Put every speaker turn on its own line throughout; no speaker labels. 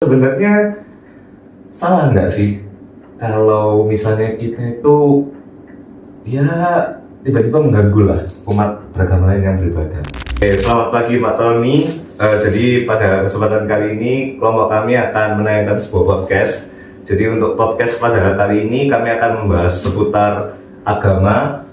sebenarnya salah nggak sih kalau misalnya kita itu ya tiba-tiba mengganggu lah umat beragama lain yang beribadah. Selamat pagi Pak Tony. Jadi pada kesempatan kali ini kelompok kami akan menayangkan sebuah podcast. Jadi untuk podcast pada kali ini kami akan membahas seputar agama,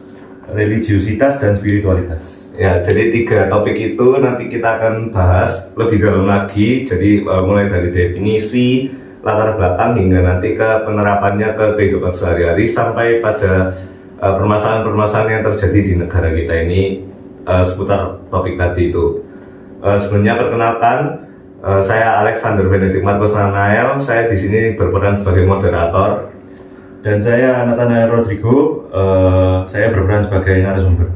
religiusitas, dan spiritualitas. Ya, jadi 3 topik itu nanti kita akan bahas lebih dalam lagi. Jadi mulai dari definisi, latar belakang hingga nanti ke penerapannya ke kehidupan sehari-hari sampai pada permasalahan-permasalahan yang terjadi di negara kita ini seputar topik tadi itu. Sebelumnya perkenalkan, saya Alexander Benedict Marcus Nanael. Saya di sini berperan sebagai moderator.
Dan saya Nathanael Rodrigo. Saya berperan sebagai narasumber.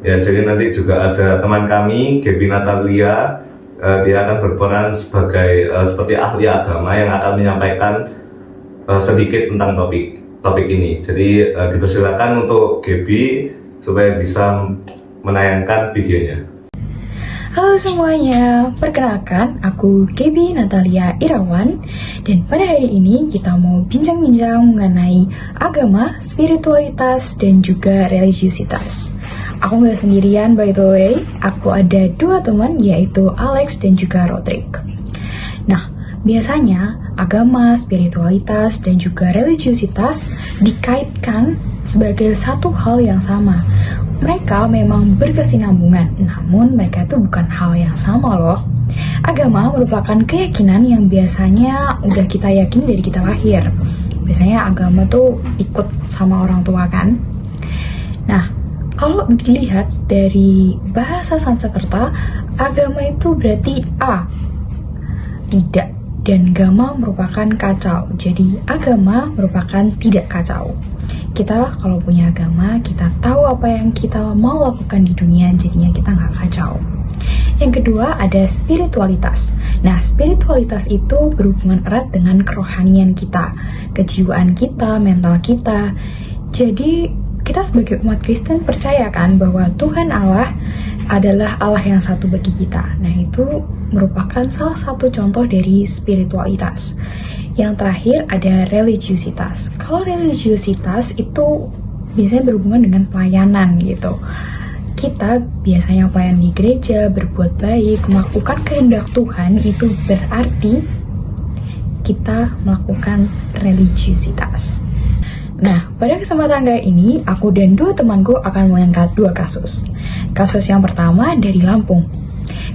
Ya, jadi nanti juga ada teman kami, Gaby Natalia. Dia akan berperan sebagai seperti ahli agama yang akan menyampaikan sedikit tentang topik ini. Jadi dipersilakan untuk Gaby supaya bisa menayangkan videonya.
Halo semuanya, perkenalkan aku Gaby Natalia Irawan. Dan pada hari ini kita mau bincang-bincang mengenai agama, spiritualitas, dan juga religiusitas. Aku nggak sendirian by the way, aku ada 2 teman yaitu Alex dan juga Rodrick. Nah, biasanya agama, spiritualitas, dan juga religiusitas dikaitkan sebagai satu hal yang sama. Mereka memang berkesinambungan, namun mereka itu bukan hal yang sama loh. Agama merupakan keyakinan yang biasanya udah kita yakini dari kita lahir. Biasanya agama tuh ikut sama orang tua kan. Nah, kalau dilihat dari bahasa Sanskerta, agama itu berarti A, tidak, dan gama merupakan kacau. Jadi agama merupakan tidak kacau. Kita kalau punya agama, kita tahu apa yang kita mau lakukan di dunia, jadinya kita nggak kacau. Yang kedua ada spiritualitas. Nah, spiritualitas itu berhubungan erat dengan kerohanian kita, kejiwaan kita, mental kita. Jadi kita sebagai umat Kristen percaya kan bahwa Tuhan Allah adalah Allah yang satu bagi kita. Nah, itu merupakan salah satu contoh dari spiritualitas. Yang terakhir ada religiusitas. Kalau religiusitas itu biasanya berhubungan dengan pelayanan gitu. Kita biasanya pelayan di gereja, berbuat baik, melakukan kehendak Tuhan, itu berarti kita melakukan religiusitas. Nah, pada kesempatan kali ini, aku dan 2 temanku akan mengangkat 2 kasus. Kasus yang pertama dari Lampung.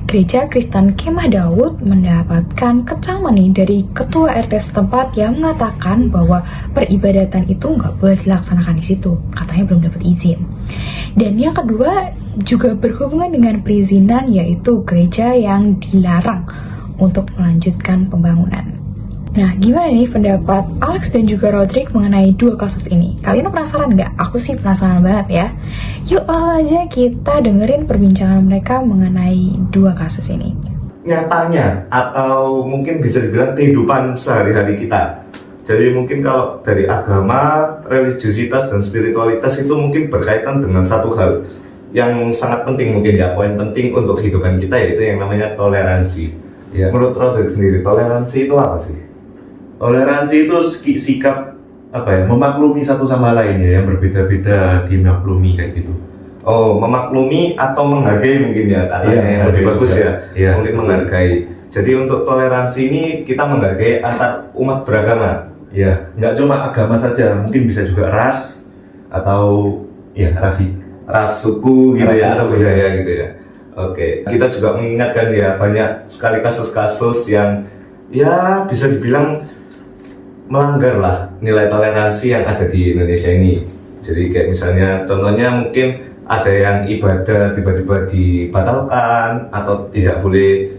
Gereja Kristen Kemah Daud mendapatkan kecaman nih dari ketua RT setempat yang mengatakan bahwa peribadatan itu nggak boleh dilaksanakan di situ. Katanya belum dapat izin. Dan yang kedua juga berhubungan dengan perizinan, yaitu gereja yang dilarang untuk melanjutkan pembangunan. Nah, gimana nih pendapat Alex dan juga Rodrick mengenai 2 kasus ini? Kalian penasaran nggak? Aku sih penasaran banget ya. Yuk langsung aja kita dengerin perbincangan mereka mengenai 2 kasus ini.
Nyatanya atau mungkin bisa dibilang kehidupan sehari-hari kita. Jadi mungkin kalau dari agama, religiusitas, dan spiritualitas itu mungkin berkaitan dengan satu hal yang sangat penting mungkin ya, poin penting untuk kehidupan kita, yaitu yang namanya toleransi. Ya. Menurut Rodrick sendiri, toleransi itu apa sih?
Toleransi itu sikap memaklumi satu sama lain ya, yang berbeda-beda dimaklumi kayak gitu.
Oh, memaklumi atau menghargai mungkin ya, katanya yang lebih bagus ya, mungkin betul. Menghargai. Jadi untuk toleransi ini kita menghargai antar umat beragama.
Ya, nggak cuma agama saja, mungkin bisa juga ras atau ya ras suku gitu ya, atau budaya gitu ya.
Oke, kita juga mengingatkan ya banyak sekali kasus-kasus yang ya bisa dibilang melanggar lah nilai toleransi yang ada di Indonesia ini. Jadi kayak misalnya contohnya mungkin ada yang ibadah tiba-tiba dibatalkan atau tidak boleh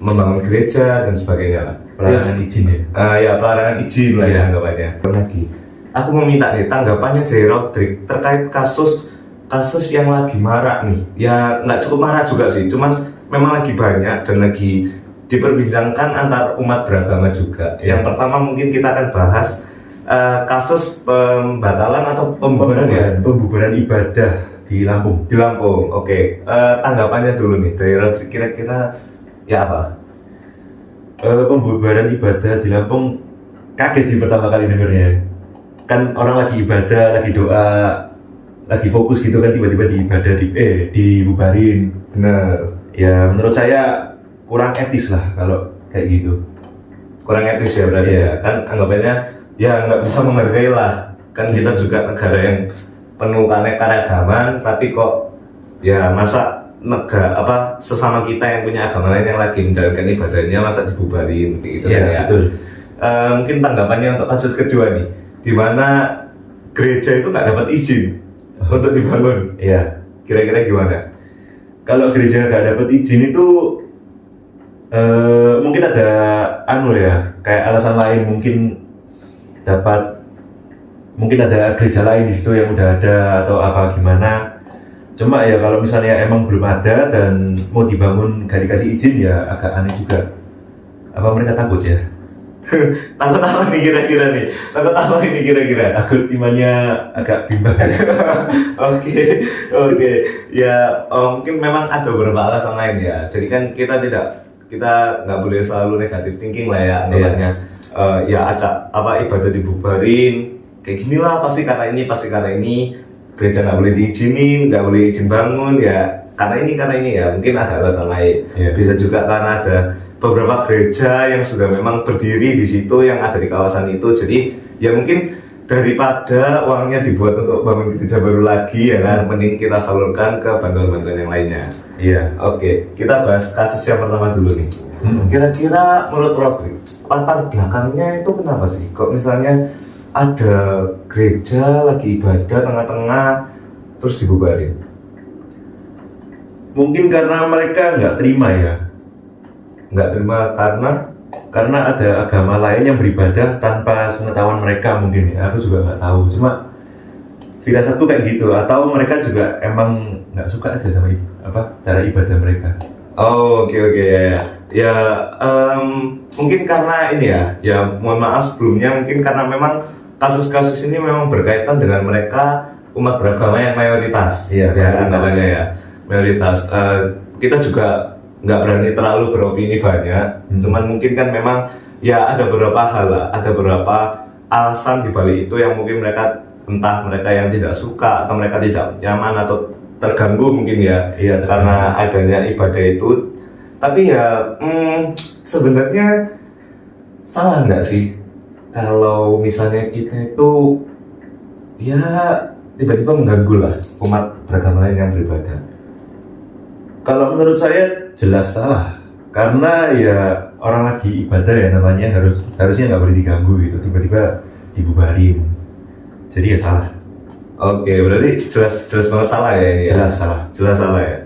membangun gereja dan sebagainya lah.
Pelarangan izin ya?
Pelarangan izin lah ya anggapannya. Lagi, aku meminta nih tanggapannya dari Rodrick terkait kasus yang lagi marak nih. Ya nggak cukup marak juga sih, cuman memang lagi banyak dan lagi diperbincangkan antar umat beragama juga. Yang pertama mungkin kita akan bahas kasus pembatalan atau
pembubaran ibadah di Lampung.
Di Lampung, oke. Tanggapannya dulu nih dari Rodrick, kira-kira ya apa?
Pembubaran ibadah di Lampung kaget sih pertama kali dengernya. Kan orang lagi ibadah, lagi doa, lagi fokus gitu kan, tiba-tiba dibubarin.
Bener.
Ya menurut saya kurang etis lah kalau kayak gitu.
Kurang etis ya berarti
Iya.
ya. Kan anggapannya ya nggak bisa menghargai lah. Kan kita juga negara yang penuh keanekaragaman, tapi kok ya masa sesama kita yang punya agama lain yang lagi menjalankan ibadahnya masa dibubarin gitu kan ya.
Betul.
Mungkin tanggapannya untuk kasus kedua nih, di mana gereja itu nggak dapat izin untuk dibangun.
Iya.
Kira-kira gimana?
Kalau gereja nggak dapat izin itu mungkin ada kayak alasan lain, mungkin ada gereja lain di situ yang udah ada atau apa gimana. Cuma ya kalau misalnya emang belum ada dan mau dibangun gak dikasih izin ya agak aneh juga. Apa mereka takut ya?
Takut apa nih kira-kira nih? Takut apa ini kira-kira?
Takut imannya agak bimbang.
Oke. Ya mungkin memang ada beberapa alasan lain ya. Jadi kan kita nggak boleh selalu negatif thinking lah ya anggapannya. Ya ibadah dibubarin kayak gini lah, pasti karena ini gereja nggak boleh diizinin, nggak boleh izin bangun ya karena ini ya mungkin ada alasan lain. Bisa juga karena ada beberapa gereja yang sudah memang berdiri di situ yang ada di kawasan itu, jadi ya mungkin daripada uangnya dibuat untuk bangun gereja baru lagi ya kan, mending kita salurkan ke bantuan-bantuan yang lainnya. Oke, kita bahas kasus yang pertama dulu nih. Kira-kira menurut Rodri, latar belakangnya itu kenapa sih kok misalnya ada gereja lagi ibadah tengah-tengah terus dibubarin?
Mungkin karena mereka nggak terima ya.
Nggak terima
Karena ada agama lain yang beribadah tanpa pengetahuan mereka mungkin ya. Aku juga nggak tahu. Cuma firasatku kayak gitu. Atau mereka juga emang nggak suka aja sama cara ibadah mereka.
Oke ya. Mungkin karena ini ya mohon maaf sebelumnya, mungkin karena memang kasus-kasus ini memang berkaitan dengan mereka umat beragama yang mayoritas. Namanya ya mayoritas. Kita juga nggak berani terlalu beropini banyak. Cuman mungkin kan memang ya ada beberapa hal lah, ada beberapa alasan di balik itu yang mungkin entah mereka yang tidak suka atau mereka tidak nyaman atau terganggu mungkin ya. Karena adanya ibadah itu. Tapi ya sebenarnya salah nggak sih kalau misalnya kita itu ya tiba-tiba mengganggu lah umat beragama lain yang beribadah?
Kalau menurut saya jelas salah, karena ya orang lagi ibadah ya namanya, harusnya nggak boleh diganggu gitu, tiba-tiba dibubarin, jadi ya salah.
Oke, berarti jelas banget salah ya ini. Jelas salah ya.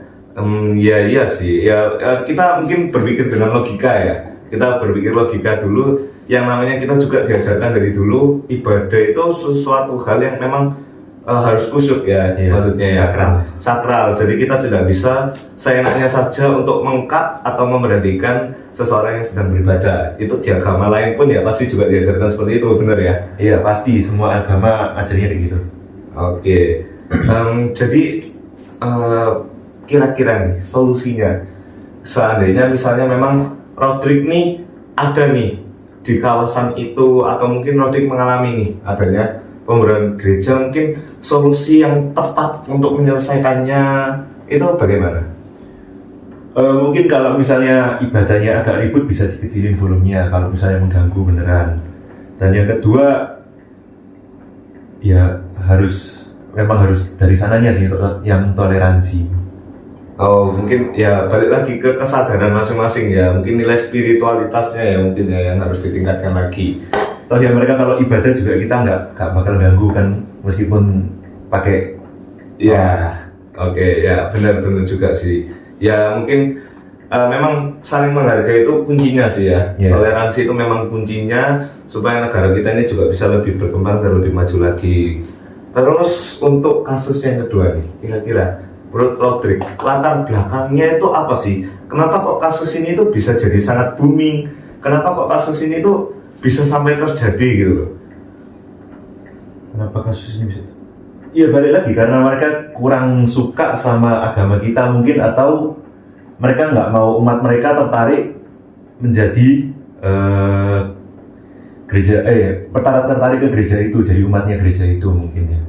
Iya sih. Ya kita mungkin berpikir dengan logika ya. Kita berpikir logika dulu. Yang namanya kita juga diajarkan dari dulu, ibadah itu sesuatu hal yang memang harus khusyuk ya, maksudnya ya sakral. Jadi kita tidak bisa seenaknya saja untuk mengkat atau memberhentikan seseorang yang sedang beribadah. Itu di agama lain pun ya pasti juga diajarkan seperti itu, benar ya?
Iya pasti, semua agama ajarnya kayak gitu.
Oke. Jadi kira-kira nih solusinya, seandainya misalnya memang Rodrik nih ada nih di kawasan itu, atau mungkin Rodrik mengalami nih adanya pembubaran gereja, mungkin solusi yang tepat untuk menyelesaikannya itu bagaimana?
Mungkin kalau misalnya ibadahnya agak ribut bisa dikecilin volumenya kalau misalnya mengganggu beneran. Dan yang kedua ya memang harus dari sananya sih yang toleransi.
Mungkin ya balik lagi ke kesadaran masing-masing ya, mungkin nilai spiritualitasnya ya mungkin ya yang harus ditingkatkan lagi.
Toh ya mereka kalau ibadah juga kita nggak bakal ganggu kan, meskipun pakai
Oke, ya benar juga sih. Ya mungkin memang saling menghargai itu kuncinya sih ya. Toleransi itu memang kuncinya supaya negara kita ini juga bisa lebih berkembang dan lebih maju lagi. Terus untuk kasus yang kedua nih, kira-kira menurut Rodrik, latar belakangnya itu apa sih? Kenapa kok kasus ini tuh bisa jadi sangat booming? Kenapa kok kasus ini tuh bisa sampai terjadi gitu loh?
Kenapa kasus ini bisa? Iya balik lagi karena mereka kurang suka sama agama kita mungkin, atau mereka nggak mau umat mereka tertarik menjadi tertarik ke gereja itu, jadi umatnya gereja itu mungkin ya.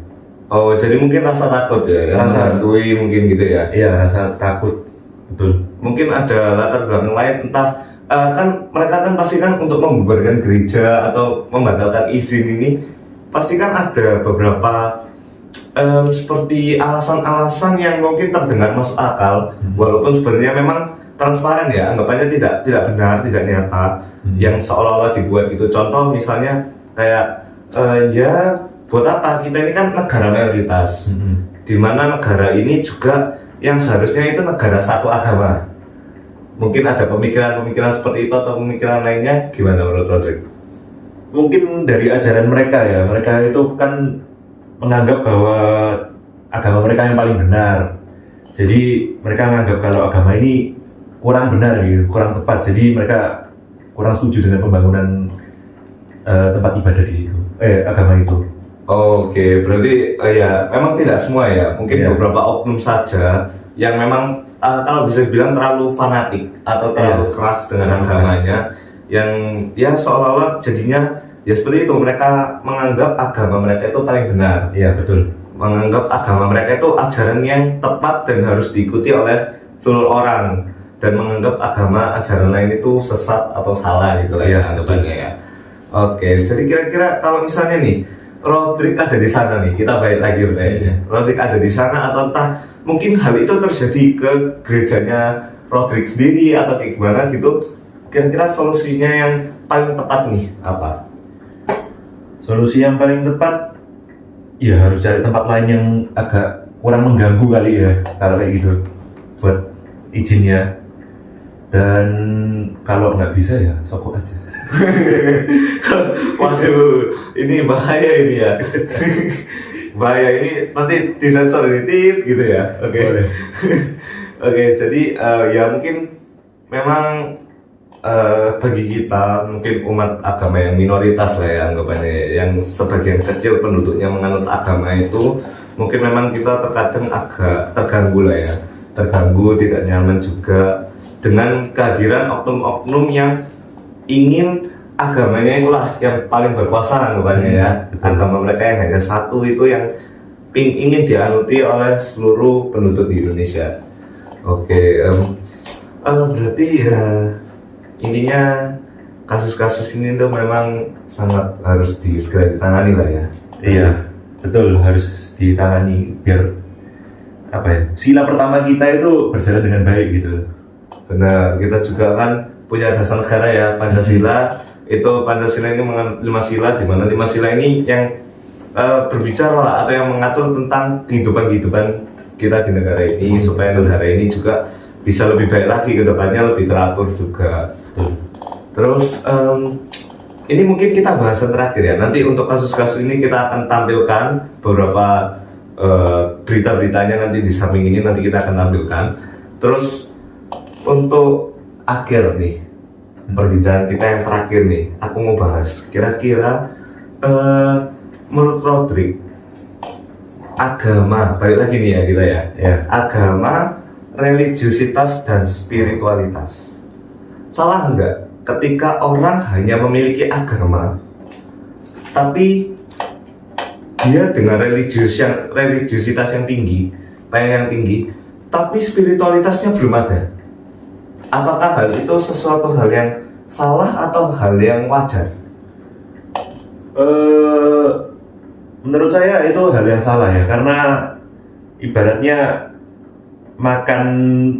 Oh, jadi mungkin rasa takut ya,
Rasa-
menghantui mungkin gitu ya.
Iya, rasa takut, betul.
Mungkin ada latar belakang lain, entah kan mereka kan pasti kan untuk membubarkan gereja atau membatalkan izin ini pasti kan ada beberapa seperti alasan-alasan yang mungkin terdengar masuk akal, walaupun sebenarnya memang transparan ya, anggapannya tidak benar, tidak nyata, yang seolah-olah dibuat gitu. Contoh misalnya kayak ya buat apa, kita ini kan negara mayoritas, di mana negara ini juga yang seharusnya itu negara satu agama. Mungkin ada pemikiran-pemikiran seperti itu atau pemikiran lainnya, gimana menurut Rodrik?
Mungkin dari ajaran mereka ya, mereka itu kan menganggap bahwa agama mereka yang paling benar. Jadi mereka menganggap kalau agama ini kurang benar gitu, kurang tepat. Jadi mereka kurang setuju dengan pembangunan tempat ibadah di situ, agama itu.
Oke, berarti ya memang tidak semua ya, mungkin
Iya.
beberapa oknum saja yang memang kalau bisa dibilang terlalu fanatik atau terlalu keras dengan
Terlalu
agamanya, yang ya seolah-olah jadinya ya seperti itu, mereka menganggap agama mereka itu paling benar,
Iya, betul.
menganggap agama mereka itu ajaran yang tepat dan harus diikuti oleh seluruh orang, dan menganggap agama ajaran lain itu sesat atau salah gitu lah ya anggapannya ya. Oke, jadi kira-kira kalau misalnya nih Rodrik ada di sana nih, kita balik lagi bertanya. Rodrik ada di sana atau entah mungkin hal itu terjadi ke gerejanya Rodrik sendiri atau kayak gimana gitu, kira-kira solusinya yang paling tepat nih apa?
Solusi yang paling tepat ya harus cari tempat lain yang agak kurang mengganggu kali ya, kalau kayak gitu buat izinnya. Dan kalau nggak bisa ya sokok aja.
Waduh, ini bahaya ini ya. Bahaya ini, nanti disensor ini tit gitu ya. Oke.
Boleh.
Oke, jadi ya mungkin memang bagi kita mungkin umat agama yang minoritas lah ya anggapannya, yang sebagian kecil penduduknya menganut agama itu, mungkin memang kita terkadang agak terganggu lah ya, terganggu, tidak nyaman juga dengan kehadiran oknum-oknum yang ingin agamanya itulah yang paling berkuasa anggapannya ya.
Betul.
Agama mereka yang hanya satu itu yang ingin dianuti oleh seluruh penduduk di Indonesia. Oke, berarti ya intinya kasus-kasus ini tuh memang sangat harus segera ditangani lah ya.
Iya, betul, harus ditangani biar apa ya, sila pertama kita itu berjalan dengan baik gitu.
Benar, kita juga kan punya dasar negara ya, Pancasila. Itu Pancasila ini menganut 5 sila, di mana 5 sila ini yang berbicara lah, atau yang mengatur tentang kehidupan kita di negara ini, supaya negara ini juga bisa lebih baik lagi ke depannya, lebih teratur juga. Terus ini mungkin kita bahasan terakhir ya. Nanti untuk kasus-kasus ini kita akan tampilkan beberapa berita-beritanya nanti di samping ini, nanti kita akan tampilkan. Terus untuk akhir nih perbincangan kita yang terakhir nih, aku mau bahas kira-kira menurut Rodrik, agama, balik lagi nih ya kita ya, agama, religiusitas dan spiritualitas, salah enggak ketika orang hanya memiliki agama tapi dia dengan religiusitas yang tinggi, pengen yang tinggi, tapi spiritualitasnya belum ada? Apakah hal itu sesuatu hal yang salah atau hal yang wajar?
Menurut saya itu hal yang salah ya, karena ibaratnya makan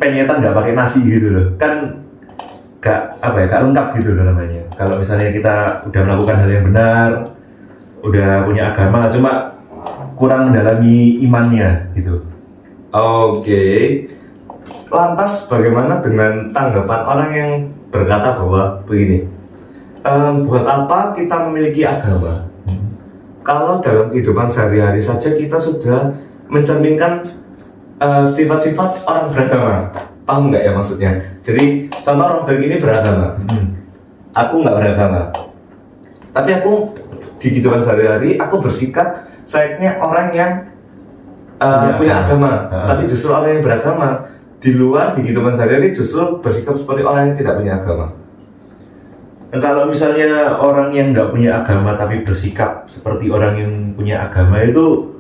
penyetan nggak pakai nasi gitu loh, kan gak lengkap gitu loh namanya. Kalau misalnya kita udah melakukan hal yang benar, udah punya agama, cuma kurang mendalami imannya gitu.
Oke. Lantas bagaimana dengan tanggapan orang yang berkata bahwa begini, buat apa kita memiliki agama kalau dalam kehidupan sehari-hari saja kita sudah mencerminkan sifat-sifat orang beragama? Paham nggak ya maksudnya? Jadi contoh Rodrik ini beragama, aku nggak beragama, tapi aku di kehidupan sehari-hari aku bersikap sayangnya orang yang punya agama, tapi justru orang yang beragama di luar di kehidupan sehari-hari justru bersikap seperti orang yang tidak punya agama.
Nah, kalau misalnya orang yang nggak punya agama tapi bersikap seperti orang yang punya agama itu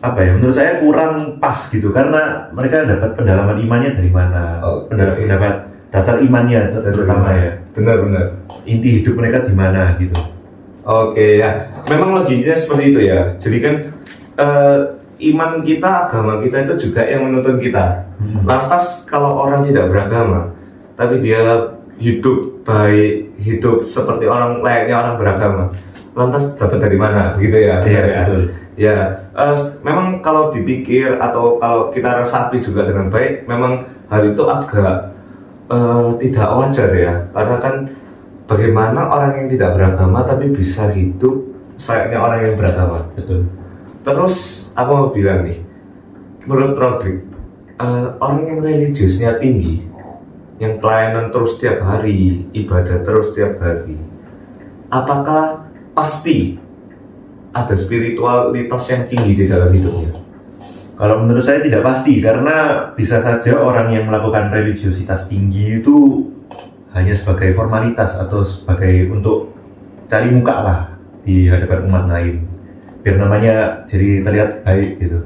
apa ya? Menurut saya kurang pas gitu karena mereka dapat pendalaman imannya dari mana? Pendapat dasar imannya terutama ya.
Benar-benar.
Inti hidup mereka di mana gitu.
Oke ya, memang logikanya seperti itu ya. Jadi kan iman kita, agama kita itu juga yang menuntun kita. Lantas kalau orang tidak beragama, tapi dia hidup baik, hidup seperti orang layaknya orang beragama, lantas dapat dari mana, gitu ya?
Iya, betul.
Ya, memang kalau dipikir atau kalau kita resapi juga dengan baik, memang hal itu agak tidak wajar ya, karena kan bagaimana orang yang tidak beragama tapi bisa hidup layaknya orang yang beragama.
Betul.
Terus aku mau bilang nih, menurut Rodrik, orang yang religiusnya tinggi, yang pelayanan terus setiap hari, ibadah terus setiap hari, apakah pasti ada spiritualitas yang tinggi di dalam hidupnya?
Kalau menurut saya tidak pasti karena bisa saja orang yang melakukan religiositas tinggi itu hanya sebagai formalitas atau sebagai untuk cari muka lah di hadapan umat lain biar namanya jadi terlihat baik gitu.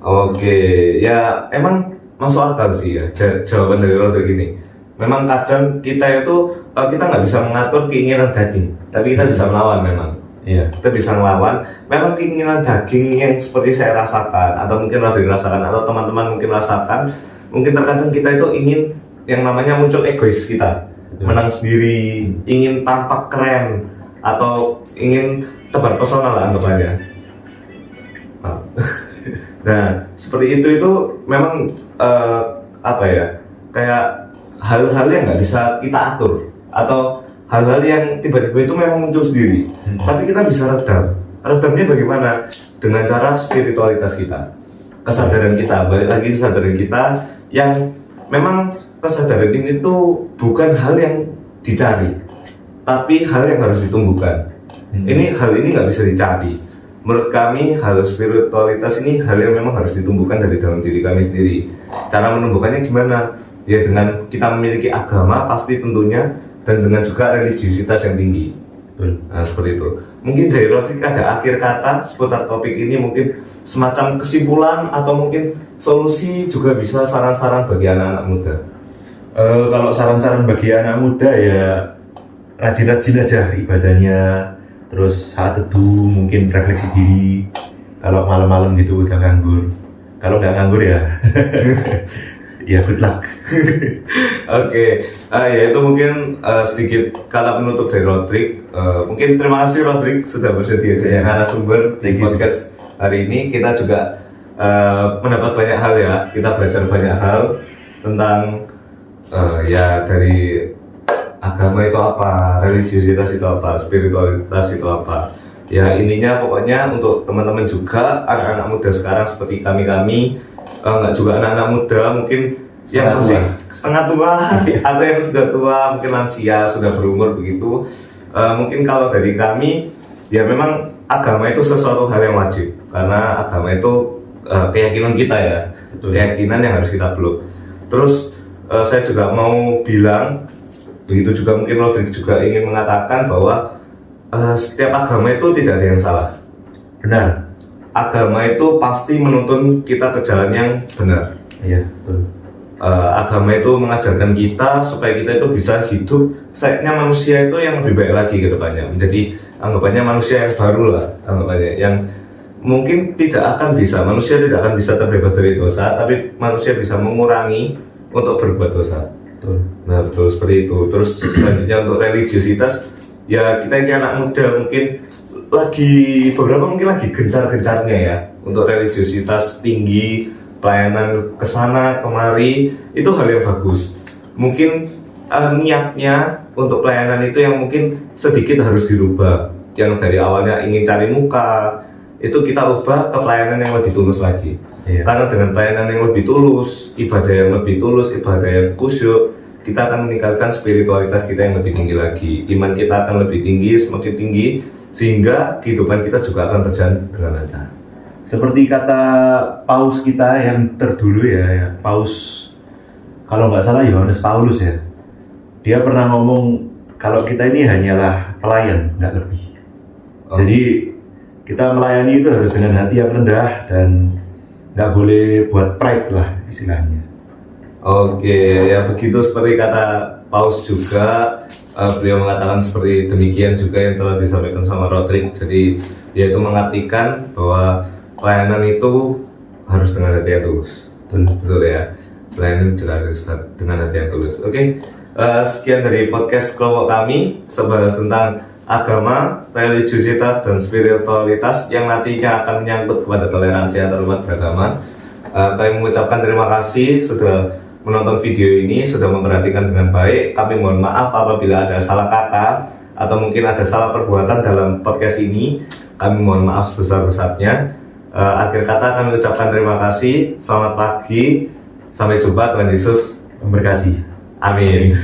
Oke, ya emang masuk akal sih ya jawaban dari Rodrik ini. Memang kadang kita itu kita nggak bisa mengatur keinginan daging, tapi kita bisa melawan memang.
Iya.
Kita bisa melawan. Memang keinginan daging yang seperti saya rasakan, atau mungkin Rodrik rasakan, atau teman-teman mungkin rasakan. Mungkin terkadang kita itu ingin yang namanya muncul egois kita, menang sendiri, ingin tampak keren, atau ingin tebar pesona lah anggapannya. Nah, seperti itu memang apa ya, kayak hal-hal yang nggak bisa kita atur atau hal-hal yang tiba-tiba itu memang muncul sendiri. Tapi kita bisa redam. Redamnya bagaimana? Dengan cara spiritualitas kita, kesadaran kita, balik lagi kesadaran kita yang memang kesadaran ini tuh bukan hal yang dicari, tapi hal yang harus ditumbuhkan. Hal ini nggak bisa dicari. Menurut kami, hal spiritualitas ini hal yang memang harus ditumbuhkan dari dalam diri kami sendiri. Cara menumbuhkannya gimana? Ya dengan kita memiliki agama pasti tentunya, dan dengan juga religiusitas yang tinggi. Nah, seperti itu. Mungkin dari Rodrik ada akhir kata seputar topik ini, mungkin semacam kesimpulan atau mungkin solusi, juga bisa saran-saran bagi anak-anak muda.
Kalau saran-saran bagi anak muda ya rajin-rajin aja ibadahnya, terus saat teduh mungkin refleksi diri. Kalau malam-malam gitu udah nganggur, kalau nggak nganggur ya ya good luck.
Oke, ya itu mungkin sedikit kata penutup dari Rodrik. Mungkin terima kasih Rodrik sudah bersedia jadi narasumber di podcast hari ini. Kita juga mendapat banyak hal ya, kita belajar banyak hal tentang ya dari agama itu apa, religiusitas itu apa, spiritualitas itu apa. Ya intinya pokoknya untuk teman-teman juga, anak-anak muda sekarang seperti kami-kami, nggak juga anak-anak muda, mungkin yang masih setengah tua atau yang sudah tua, mungkin lansia, sudah berumur begitu. Mungkin kalau dari kami, ya memang agama itu sesuatu hal yang wajib, karena agama itu keyakinan kita ya. Betul. Keyakinan yang harus kita peluk. Terus saya juga mau bilang, begitu juga mungkin Rodrik juga ingin mengatakan bahwa setiap agama itu tidak ada yang salah.
Benar.
Agama itu pasti menuntun kita ke jalan yang benar.
Iya, betul.
Agama itu mengajarkan kita supaya kita itu bisa hidup selayaknya manusia itu yang lebih baik lagi ke depannya, menjadi anggapannya manusia yang baru lah, anggapannya yang mungkin manusia tidak akan bisa terbebas dari dosa, tapi manusia bisa mengurangi untuk berbuat dosa.
Betul.
Nah betul seperti itu. Terus selanjutnya untuk religiusitas, ya kita ini anak muda mungkin mungkin lagi gencar-gencarnya ya untuk religiusitas tinggi, pelayanan kesana kemari, itu hal yang bagus. Mungkin niatnya untuk pelayanan itu yang mungkin sedikit harus dirubah. Yang dari awalnya ingin cari muka, itu kita ubah ke pelayanan yang lebih tulus lagi.
Iya.
Karena dengan pelayanan yang lebih tulus, ibadah yang lebih tulus, ibadah yang khusyuk, kita akan meningkatkan spiritualitas kita yang lebih tinggi lagi. Iman kita akan lebih tinggi, semakin tinggi, sehingga kehidupan kita juga akan berjalan dengan lancar.
Seperti kata paus kita yang terdulu ya, paus kalau nggak salah Yohanes Paulus ya, dia pernah ngomong kalau kita ini hanyalah pelayan, nggak lebih.
Oh.
Jadi kita melayani itu harus dengan hati yang rendah dan nggak boleh buat pride lah istilahnya.
Oke, ya begitu seperti kata Paus juga, beliau mengatakan seperti demikian juga yang telah disampaikan sama Rodrik. Jadi dia itu mengartikan bahwa pelayanan itu harus dengan hati yang tulus. Betul ya, pelayanan juga harus dengan hati yang tulus. Oke, sekian dari podcast kelompok kami, sebahas tentang agama, religiusitas, dan spiritualitas yang nantinya akan menyangkut kepada toleransi antar umat beragama. Kami mengucapkan terima kasih sudah menonton video ini, sudah memperhatikan dengan baik. Kami mohon maaf apabila ada salah kata atau mungkin ada salah perbuatan dalam podcast ini. Kami mohon maaf sebesar-besarnya. Akhir kata kami ucapkan terima kasih. Selamat pagi, sampai jumpa. Tuhan Yesus
Memberkati.
Amin.